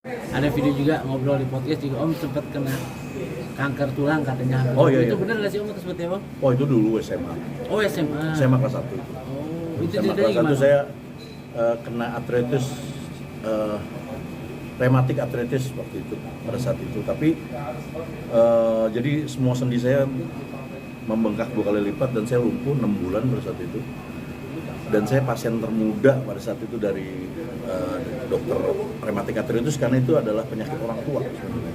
Ada video juga ngobrol di podcast juga Om sempat kena kanker tulang katanya. Oh iya. Itu iya. benar nggak sih Om atau seperti apa? Oh itu dulu SMA. Oh SMA. SMA kelas 1 itu. Oh itu SMA ceritanya kelas 1 gimana? saya kena artritis, rematik artritis waktu itu pada saat itu. Tapi jadi semua sendi saya membengkak 2 kali lipat dan saya lumpuh 6 bulan pada saat itu. Dan saya pasien termuda pada saat itu dari dokter rematik artritis karena itu adalah penyakit orang tua sebenarnya.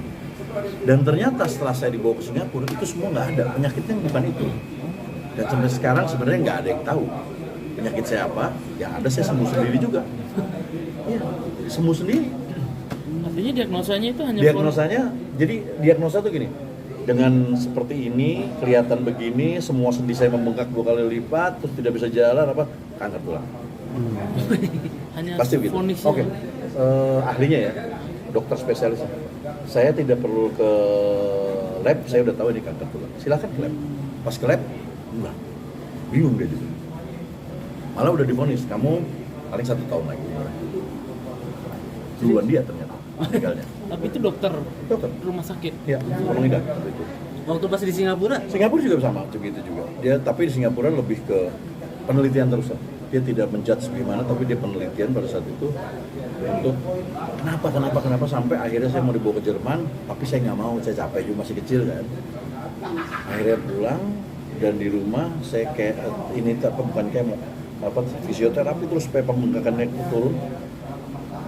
Dan ternyata setelah saya dibawa ke Singapura itu semua nggak ada, penyakitnya bukan itu. Dan sampai sekarang sebenarnya nggak ada yang tahu penyakit saya apa. Yang ada saya sembuh sendiri juga. Iya, sembuh sendiri. Artinya diagnosanya itu hanya Diagnosanya, jadi diagnosa tuh gini. Dengan seperti ini, kelihatan begini, semua sendi saya membengkak 2 kali lipat, terus tidak bisa jalan, apa? Kanker tulang. hanya Pasti begitu. vonisnya. Oke. Ahlinya ya, dokter spesialis. Saya tidak perlu ke lab, saya udah tahu ini kanker tulang. Silakan ke lab. Pas ke lab, enggak. Bingung dia juga. Malah udah divonis, kamu paling 1 tahun lagi. Duluan dia ternyata meninggalnya. Tapi itu dokter Dokter. rumah sakit. Ya, tolong tidak waktu itu. Waktu pas di Singapura? Singapura juga sama, begitu juga. Dia tapi di Singapura lebih ke penelitian terus. Dia tidak menjudge gimana, tapi dia penelitian pada saat itu untuk kenapa sampai akhirnya saya mau dibawa ke Jerman, tapi saya nggak mau, saya capek juga masih kecil kan. Akhirnya pulang dan di rumah saya kayak ini bukan kayak fisioterapi terus supaya pembengkakannya turun.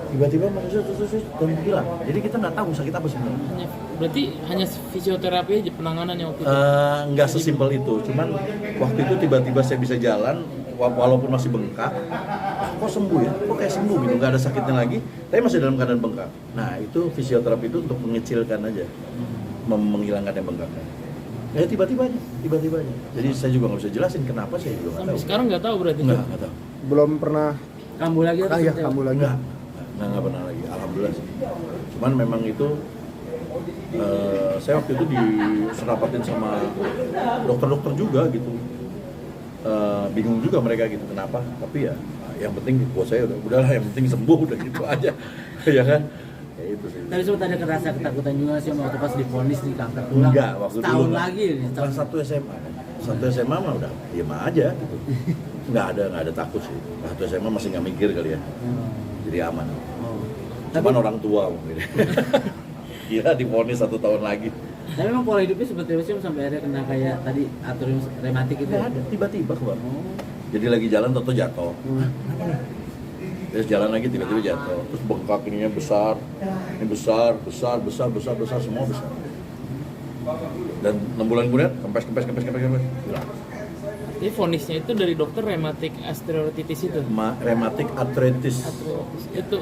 Tiba-tiba manusia terus dan hilang. Jadi kita nggak tahu sakit apa sebenarnya. Berarti hanya fisioterapi aja penanganannya waktu itu. Nggak sesimpel itu. Cuman waktu itu tiba-tiba saya bisa jalan walaupun masih bengkak. Kok sembuh ya? Kok kayak sembuh gitu? Nggak ada sakitnya lagi. Tapi masih dalam keadaan bengkak. Nah itu fisioterapi itu untuk mengecilkan aja, menghilangkan yang bengkaknya. Ya tiba-tiba aja. Jadi saya juga nggak bisa jelasin kenapa saya juga nggak Sampai tahu. sekarang nggak tahu berarti. Nggak tahu. Belum pernah Kambuh lagi atau seperti apa? kambuh lagi. Nggak pernah lagi, alhamdulillah sih. Cuman memang itu saya waktu itu diserapatin sama dokter-dokter juga gitu. Bingung juga mereka gitu kenapa, tapi ya yang penting buat saya udahlah yang penting sembuh udah gitu aja. Ya kan? Ya itu sih. Tapi sempat ada kerasa ketakutan juga sih waktu pas divonis di kanker tulang. Enggak, waktu setahun dulu lagi nih. kelas 1 SMA. Satu SMA mah udah diam aja gitu. Nggak ada takut sih. Satu SMA masih nggak mikir kali ya. Jadi aman. Oh. Cuman orang tua mungkin. Kira divonis 1 tahun lagi. Tapi memang pola hidupnya seperti apa sih Om, sampai akhirnya kena kayak tadi arterium rematik itu? Nggak ada, tiba-tiba keluar. Jadi lagi jalan toto jatuh. Terus jalan lagi tiba-tiba jatuh. Terus bengkak ininya besar. Ini besar semua besar. Dan 6 bulan kemudian kempes. Hilang. Jadi vonisnya itu dari dokter rematik arthritis itu. Rematik artritis.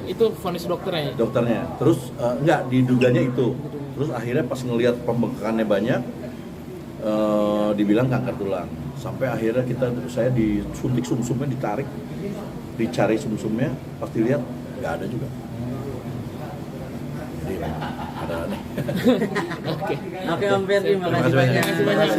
Itu vonis dokternya. Dokternya. Terus enggak diduganya itu. Terus akhirnya pas ngelihat pembengkakannya banyak dibilang kanker tulang. Sampai akhirnya saya disuntik sumsumnya ditarik, dicari sumsumnya, pas dilihat nggak ada juga. Jadi ada aneh. Oke. Oke Om Fer, terima Terima kasih kasih banyak. banyak.